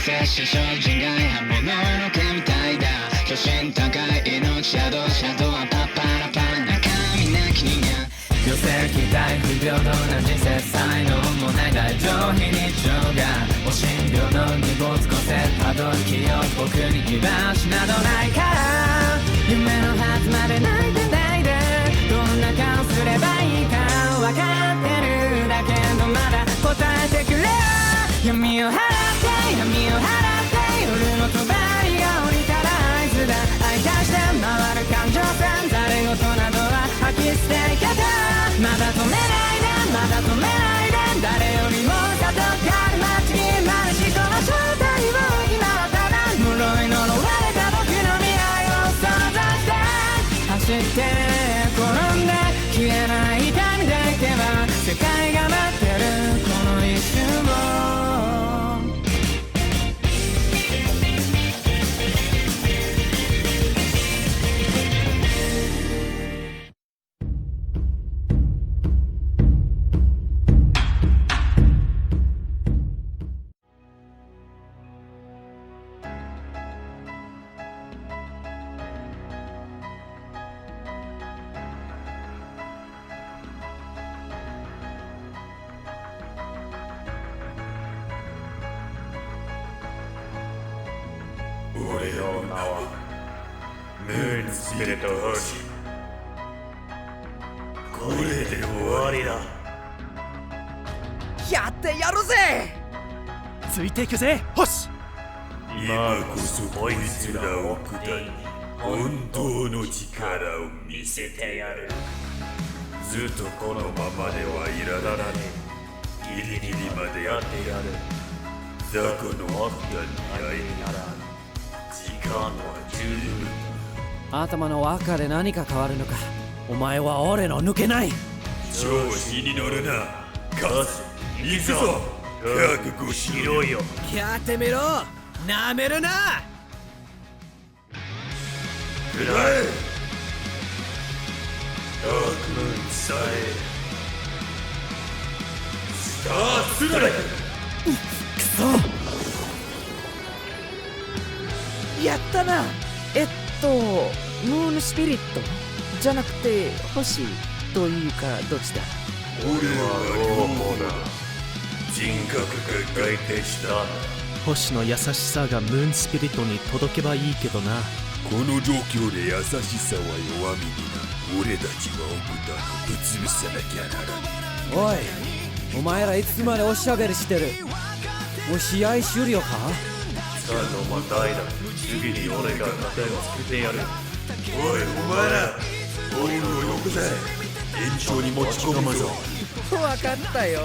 摂氏精進外刃物の毛みたいだ。初心高い命シャドウはパッパラパラ中身なき人間。寄せ期待不平等な人生才能もない大上非日常がお診療の荷物個性たどる気を僕に居場所などないから夢のはずまで泣いてないでどんな顔すればいいか分かってるだけどまだ答えてくれよ闇を払って闇を払って夜の帳が降りたら合図だ愛化して回る感情線誰事などは吐き捨ていけたまだ止めないでまだ止めないで誰よりも里がある街にまる人の正体を今はただ呪い呪われた僕の未来を想像して走って転んで消えない痛みでいけば世界が待ってるこの一瞬を俺の名はムーンスピリット星これで終わりだやってやるぜついていくぜ星今こそこいつらを下り本当の力を見せてやるずっとこのままではいられないギリギリまでやってやる雑魚のあったになら時間は十分頭の赤で何か変わるのかお前は俺の抜けない調子に乗るなカス行くぞ覚悟しろよやってみろなめるなくらえダークムーンさえスターストライクくそやったなムーンスピリットじゃなくて星というかどっちだ俺は両方だ人格が外転した星の優しさがムーンスピリットに届けばいいけどなこの状況で優しさは弱みにな俺たちは奥田のぶつぶさなきゃならんおいお前らいつまでおしゃべりしてるもう試合終了かさあの問題だ次に俺が盾をつけてやるおいお前らボールをよくぜ延長に持ち込むぞ分かったよ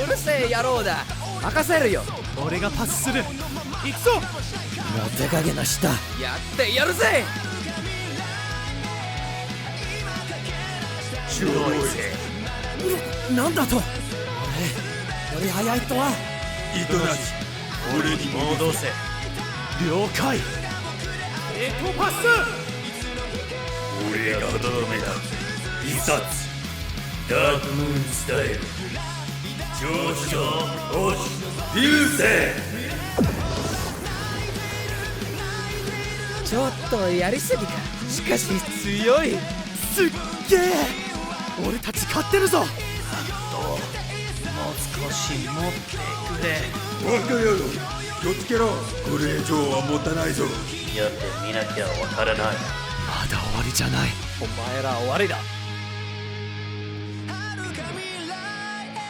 うるせえ野郎だ任せるよ俺がパスする行くぞもう手加減なしたやってやるぜ強いぜなんだと俺より速いとは糸なし俺に戻せ了解エコパス俺がとどめだ一冊ダークムーンスタイル上昇星流星ちょっとやりすぎかしかし強いすっげえ俺たち勝ってるぞもう少し持ってくれ若い野郎気をつけろこれ以上は持たないぞやってみなきゃわからないまだ終わりじゃないお前ら終わりだ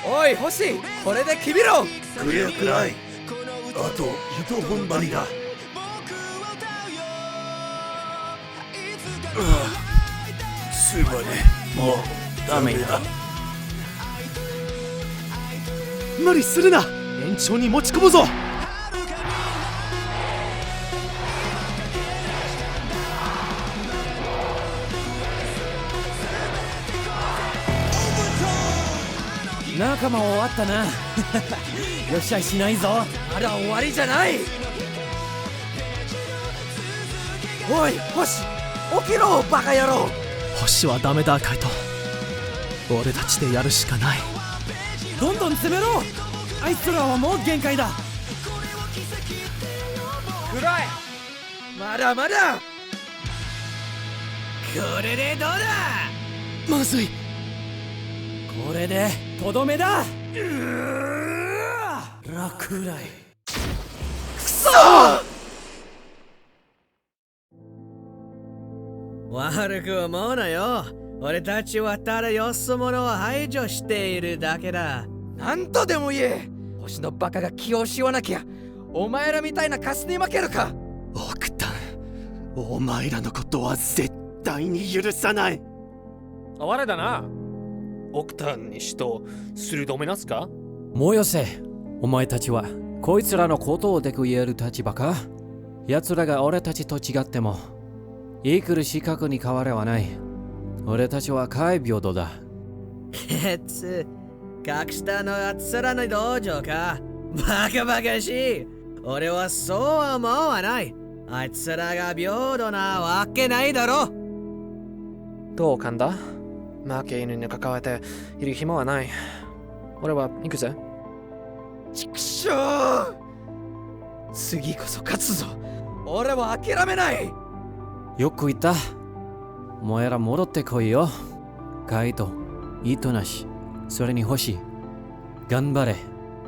おい星これで決めろクリアくらいあと一踏ん張りだすまねもうダメだ無理するな延長に持ち込むぞ仲間終わったなよっしゃいしないぞまだ終わりじゃないおい星起きろバカ野郎星はダメだカイト俺たちでやるしかないどんどん詰めろあいつらはもう限界だくらい。まだまだ。これでどうだ。まずい。これでとどめだ。落雷。くそ。悪く思うなよ。俺たちはただよそ者を排除しているだけだ。なんとでも言え。星のバカが気をしわなきゃお前らみたいなカスに負けるか。オクタン、お前らのことは絶対に許さない。我だな。オクタンにしとするどめなすか。もうよせ。お前たちはこいつらのことをでく言える立場か。奴らが俺たちと違っても生きる資格に変わりはない。俺たちは海平等だ。格下のあつらの道場か。バカバカしい。俺はそうは思わない。あいつらが平等なわけないだろ。どうかんだ。負け犬に関わっている暇はない。俺は行くぜ。ちくしょう。次こそ勝つぞ。俺は諦めない。よく言った。お前ら戻ってこいよ。カイト、糸なし、それに星。頑張れ。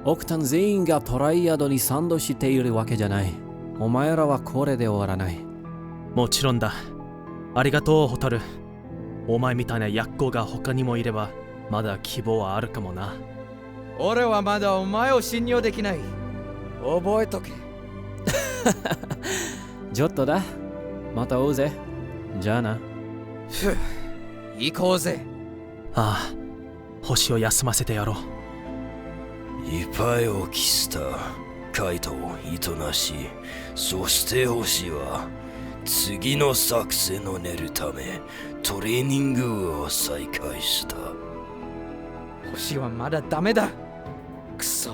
オクタン全員がトライアドに賛同しているわけじゃない。お前らはこれで終わらない。もちろんだ。ありがとう、ホタル。お前みたいな役行が他にもいれば、まだ希望はあるかもな。俺はまだお前を信用できない。覚えとけ。ちょっとだ。また会おうぜ。じゃあな。行こうぜ。ああ、星を休ませてやろう。いっぱいを期したカイト、糸なし、そして星は次の作戦を練るためトレーニングを再開した。星はまだダメだ。くそ。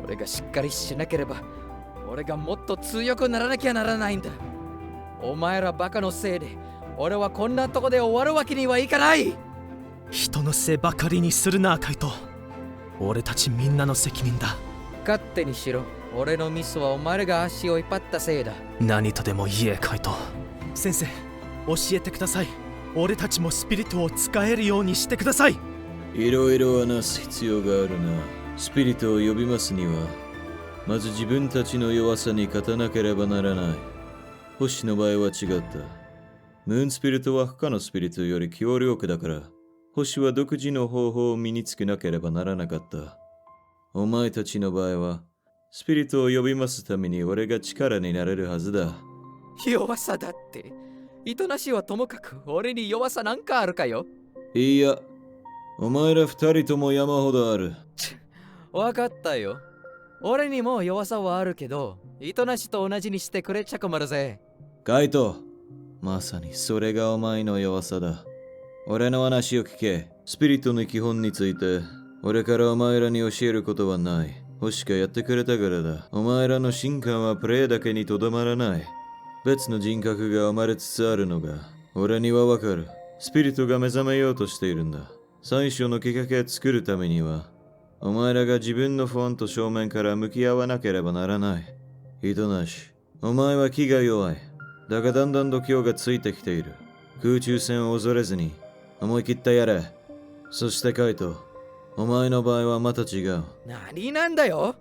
俺がしっかりしなければ俺がもっと強くならなきゃならないんだ。お前らバカのせいで俺はこんなとこで終わるわけにはいかない。人のせいばかりにするな、カイト。俺たちみんなの責任だ。勝手にしろ。俺のミスはお前らが足を引っ張ったせいだ。何とでも言え、カイト。先生、教えてください。俺たちもスピリットを使えるようにしてください。いろいろ話す必要があるな。スピリットを呼びますには、まず自分たちの弱さに勝たなければならない。星の場合は違った。ムーンスピリットは他のスピリットより強力だから、星は独自の方法を身につけなければならなかった。お前たちの場合は、スピリットを呼びますために俺が力になれるはずだ。弱さだって。糸なしはともかく俺に弱さなんかあるかよ。いや、お前ら二人とも山ほどある。わかったよ。俺にも弱さはあるけど、糸なしと同じにしてくれちゃ困るぜ。カイト、まさにそれがお前の弱さだ。俺の話を聞け。スピリットの基本について、俺からお前らに教えることはない。星がやってくれたからだ。お前らの進化はプレイだけにとどまらない。別の人格が生まれつつあるのが、俺にはわかる。スピリットが目覚めようとしているんだ。最初のきっかけを作るためには、お前らが自分の不安と正面から向き合わなければならない。糸なし、お前は気が弱い。だがだんだん度胸がついてきている。空中戦を恐れずに、思い切ってやれ。そしてカイト、お前の場合はまた違う。何なんだよ。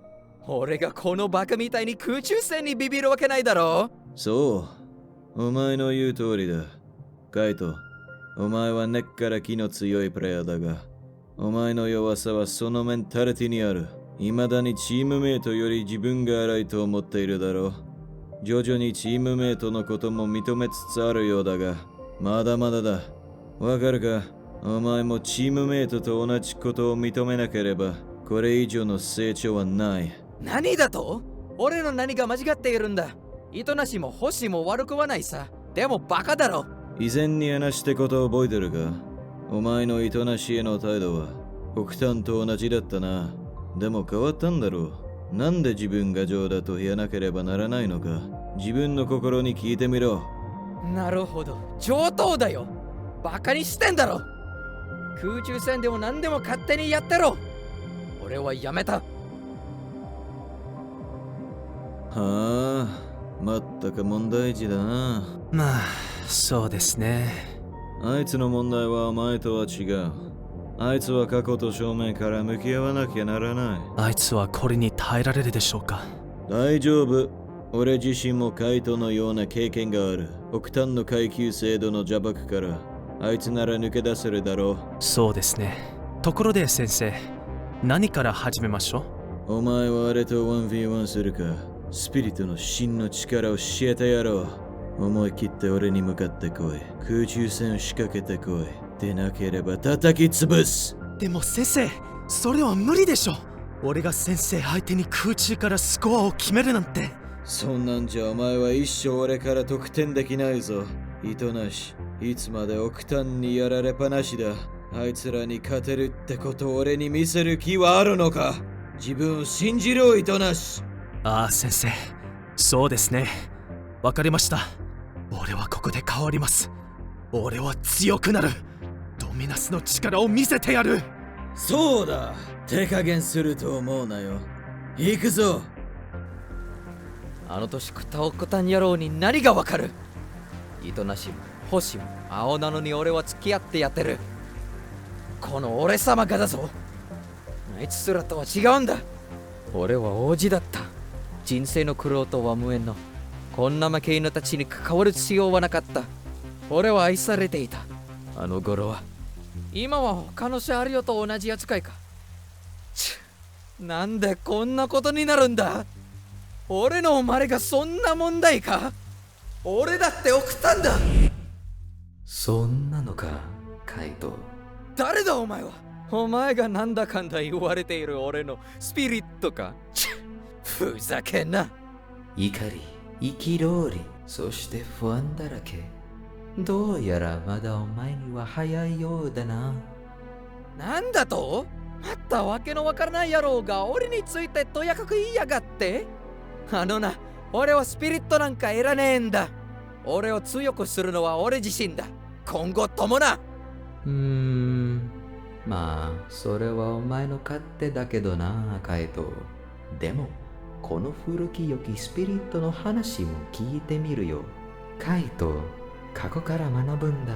俺がこのバカみたいに空中戦にビビるわけないだろ。そう、お前の言う通りだ。カイト、お前は根っから気の強いプレイヤーだが、お前の弱さはそのメンタリティにある。未だにチームメイトより自分が偉いと思っているだろう。徐々にチームメイトのことも認めつつあるようだが、まだまだだ。わかるか？お前もチームメイトと同じことを認めなければ、これ以上の成長はない。何だと？俺の何が間違っているんだ。糸なしも星も悪くはないさ。でもバカだろ。以前に話したことを覚えてるか？お前の糸なしへの態度は、北端と同じだったな。でも変わったんだろう。なんで自分が上だと言わなければならないのか。自分の心に聞いてみろ。なるほど、上等だよ。バカにしてんだろ。空中戦でも何でも勝手にやってろ。俺はやめた。はあ、まったく問題児だな。まあそうですね。あいつの問題はお前とは違う。あいつは過去と正面から向き合わなきゃならない。あいつはこれに耐えられるでしょうか。大丈夫。俺自身もカイトのような経験がある。億単の階級制度の邪魔からあいつなら抜け出せるだろう。そうですね。ところで先生、何から始めましょう？お前はあれと 1v1 するか。スピリットの真の力を教えてやろう。思い切って俺に向かってこい。空中戦を仕掛けてこい。でなければ叩き潰す。でも先生、それは無理でしょ。俺が先生相手に空中からスコアを決めるなんて。そんなんじゃお前は一生俺から得点できないぞ。糸なし、いつまで億単にやられっぱなしだ。あいつらに勝てるってことを俺に見せる気はあるのか？自分を信じろ、糸なし。ああ先生、そうですね。わかりました。俺はここで変わります。俺は強くなる。ドミナスの力を見せてやる。そうだ、手加減すると思うなよ。行くぞ。あの年食ったおっこたん野郎に何がわかる？糸なしも星も青なのに俺は付き合ってやってる。この俺様がだぞ。あいつらとは違うんだ。俺は王子だった。人生の苦労とは無縁のこんな負け犬たちに関わる必要はなかった。俺は愛されていた。あの頃は。今は他のシャーリオと同じ扱いか。なんでこんなことになるんだ。俺の生まれがそんな問題か。俺だって送ったんだ。そんなのか、カイト。誰だお前は。お前がなんだかんだ言われている俺のスピリットか。ふざけんな。怒り、憤り、そして不安だらけ。どうやらまだお前には早いようだな。なんだと？またわけのわからない野郎が俺についてとやかく言いやがって。あのな、俺はスピリットなんかいらねえんだ。俺を強くするのは俺自身だ。今後ともな。まあそれはお前の勝手だけどな、カイト。でもこの古き良きスピリットの話も聞いてみるよ。カイト、過去から学ぶんだ。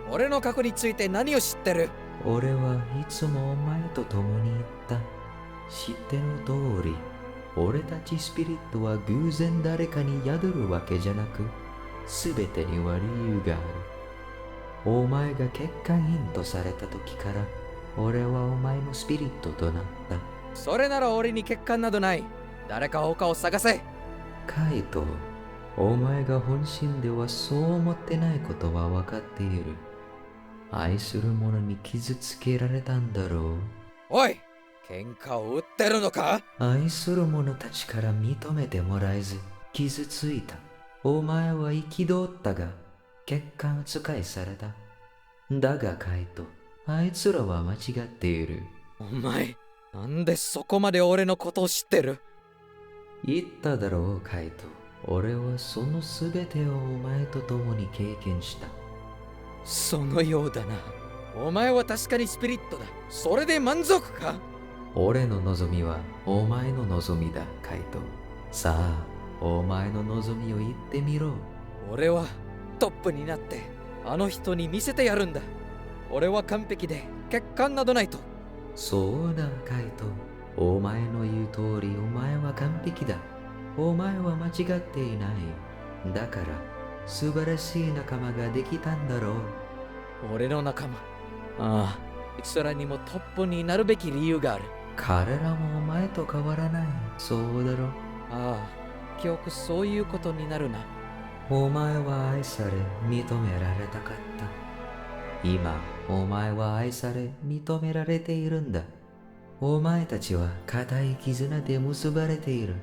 俺の過去について何を知ってる？俺はいつもお前と共に言った。知っての通り、俺たちスピリットは偶然誰かに宿るわけじゃなく、すべてには理由がある。お前が欠陥品とされた時から、俺はお前のスピリットとなった。それなら俺に欠陥などない。誰か他を探せ。カイト、お前が本心ではそう思ってないことは分かっている。愛する者に傷つけられたんだろう。おい、喧嘩を売ってるのか？愛する者たちから認めてもらえず傷ついた。お前は憤ったが欠陥扱いされた。だがカイト、あいつらは間違っている。お前、なんでそこまで俺のことを知ってる？言っただろうカイト。俺はそのすべてをお前と共に経験した。そのようだな。お前は確かにスピリットだ。それで満足か？俺の望みはお前の望みだ、カイト。さあ、お前の望みを言ってみろ。俺はトップになってあの人に見せてやるんだ。俺は完璧で欠陥などないと。そうだカイト。お前の言う通りお前は完璧だ。お前は間違っていない。だから素晴らしい仲間ができたんだろう。俺の仲間。ああ、いつらにもトップになるべき理由がある。彼らもお前と変わらない。そうだろ。ああ、記憶そういうことになるな。お前は愛され認められたかった。今お前は愛され認められているんだ。お前たちは固い絆で結ばれている。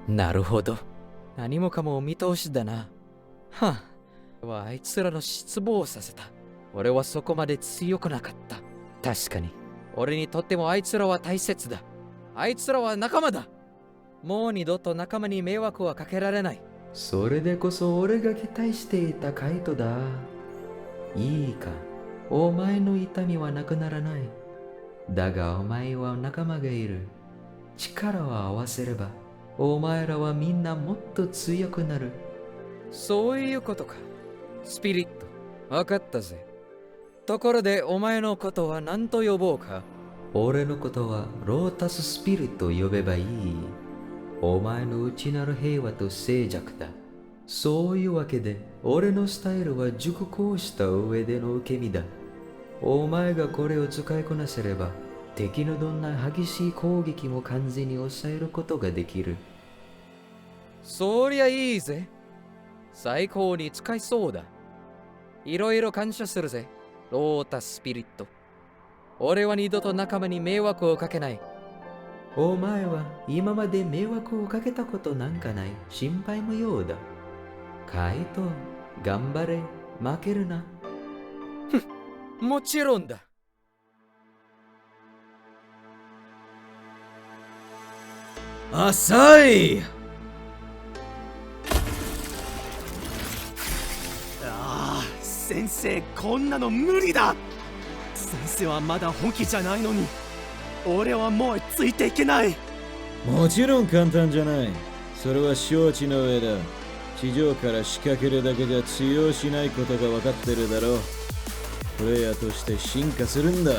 なるほど。何もかもお見通しだな。はあ、あいつらの失望をさせた。俺はそこまで強くなかった。確かに俺にとってもあいつらは大切だ。あいつらは仲間だ。もう二度と仲間に迷惑はかけられない。それでこそ俺が期待していたカイトだ。いいか、お前の痛みはなくならない。だがお前は仲間がいる。力を合わせればお前らはみんなもっと強くなる。そういうことか。スピリット、わかったぜ。ところでお前のことは何と呼ぼうか？俺のことはロータススピリットと呼べばいい。お前の内なる平和と静寂だ。そういうわけで、俺のスタイルは熟考した上での受け身だ。お前がこれを使いこなせれば、敵のどんな激しい攻撃も完全に抑えることができる。そりゃいいぜ。最高に使いそうだ。いろいろ感謝するぜ、ロータススピリット。俺は二度と仲間に迷惑をかけない。お前は今まで迷惑をかけたことなんかない。心配無用だ。カイト、頑張れ、負けるな。もちろんだ。浅い。先生、こんなの無理だ。先生はまだ本気じゃないのに、俺はもうついていけない。もちろん簡単じゃない。それは承知の上だ。地上から仕掛けるだけじゃ通用しないことが分かってるだろう。プレイヤーとして進化するんだ。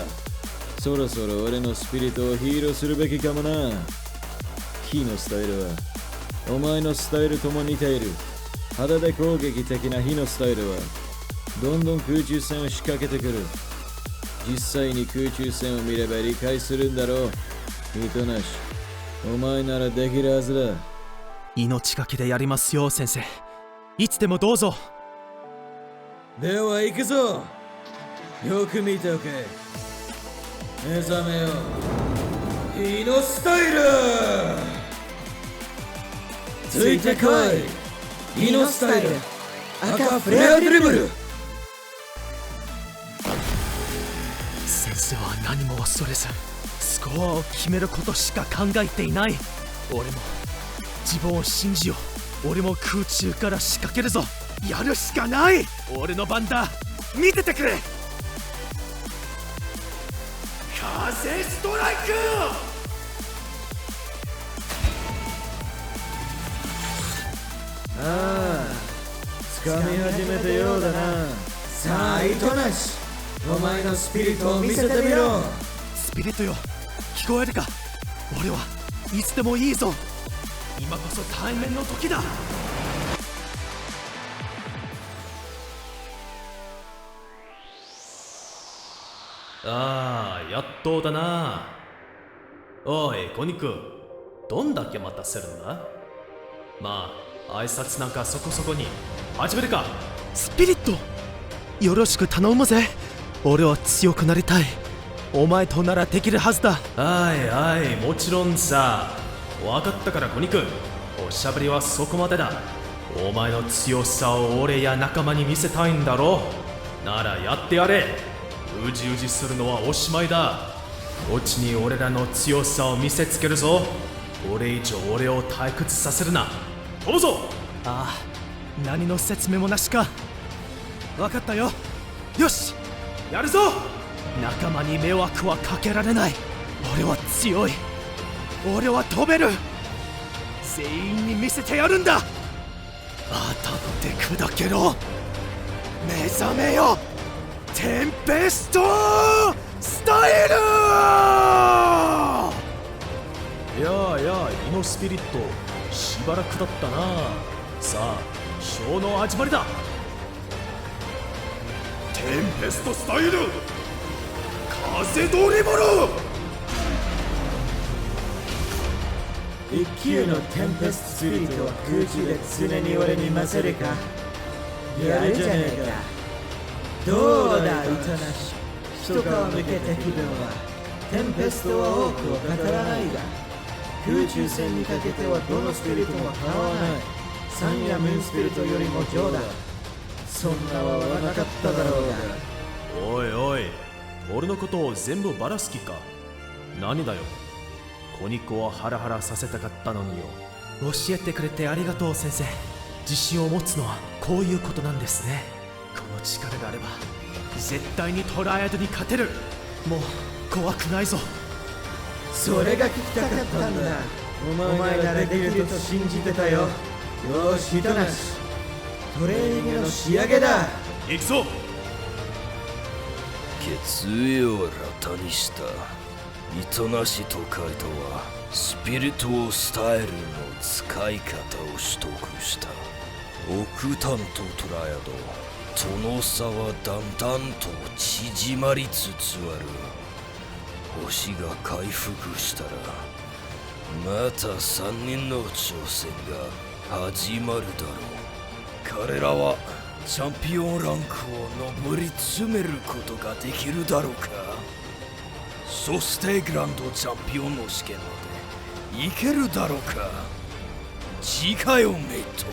そろそろ俺のスピリットを披露するべきかもな。キーのスタイルはお前のスタイルとも似ている。肌で攻撃的な火のスタイルはどんどん空中戦を仕掛けてくる。実際に空中戦を見れば理解するんだろう。糸なし、お前ならできるはずだ。命がけでやりますよ、先生。いつでもどうぞ。では行くぞ。よく見ておけ。目覚めよ、火のスタイル。ついてこい、火のスタイル。赤フレアドリブル。先生は何も恐れず、スコアを決めることしか考えていない。俺も自分を信じよう。俺も空中から仕掛けるぞ。やるしかない。俺の番だ。見ててくれ。風ストライク。ああ、掴み始めたようだな。さあ、糸なし、お前のスピリットを見せてみろ。スピリットよ、聞こえるか？俺はいつでもいいぞ。今こそ対面の時だ。ああ、やっとだな。おい、コニク、どんだけ待たせるんだ？まあ、挨拶なんかそこそこに始めるか。スピリット、よろしく頼むぜ。俺は強くなりたい。お前とならできるはずだ。はいはい、もちろんさ。わかったからコニク、おしゃべりはそこまでだ。お前の強さを俺や仲間に見せたいんだろう。ならやってやれ。うじうじするのはおしまいだ。こっちに俺らの強さを見せつけるぞ。これ以上俺を退屈させるな。飛ぶぞ。ああ、何の説明もなしか。わかったよ。よし、やるぞ。仲間に迷惑はかけられない。俺は強い。俺は飛べる。全員に見せてやるんだ。当たって砕けろ。目覚めよ、テンペストスタイル。いやいや、イノスピリット、しばらくだったな。さあ、ショーの始まりだ。テンペストスタイル、風ドリブル。一級のテンペストスピリットは空中で常に俺に勝るか。やるじゃねえか。どうだ、糸なし。一皮抜けた気分はテンペストは多くを語らないが、空中戦にかけてはどのスピリットも変わらない。サンやムーンスピリットよりも上だ。そんなはなかっただろうが。おいおい、俺のことを全部バラす気か。何だよ、コニコをハラハラさせたかったのによ。教えてくれてありがとう、先生。自信を持つのはこういうことなんですね。この力があれば絶対にトライアドに勝てる。もう怖くないぞ。それが聞きたかったんだ。お前ならできると信じてたよ。よーし、糸なし。トレーニングの仕上げだ。行くぞ。血液をラタにした糸なしとカイトはスピリトルスタイルの使い方を取得した。オクタンとトラヤド、その差はだんだんと縮まりつつある。星が回復したらまた3人の挑戦が始まるだろう。彼らはチャンピオンランクを上り詰めることができるだろうか。そしてグランドチャンピオンの試験までいけるだろうか。次回をメイト。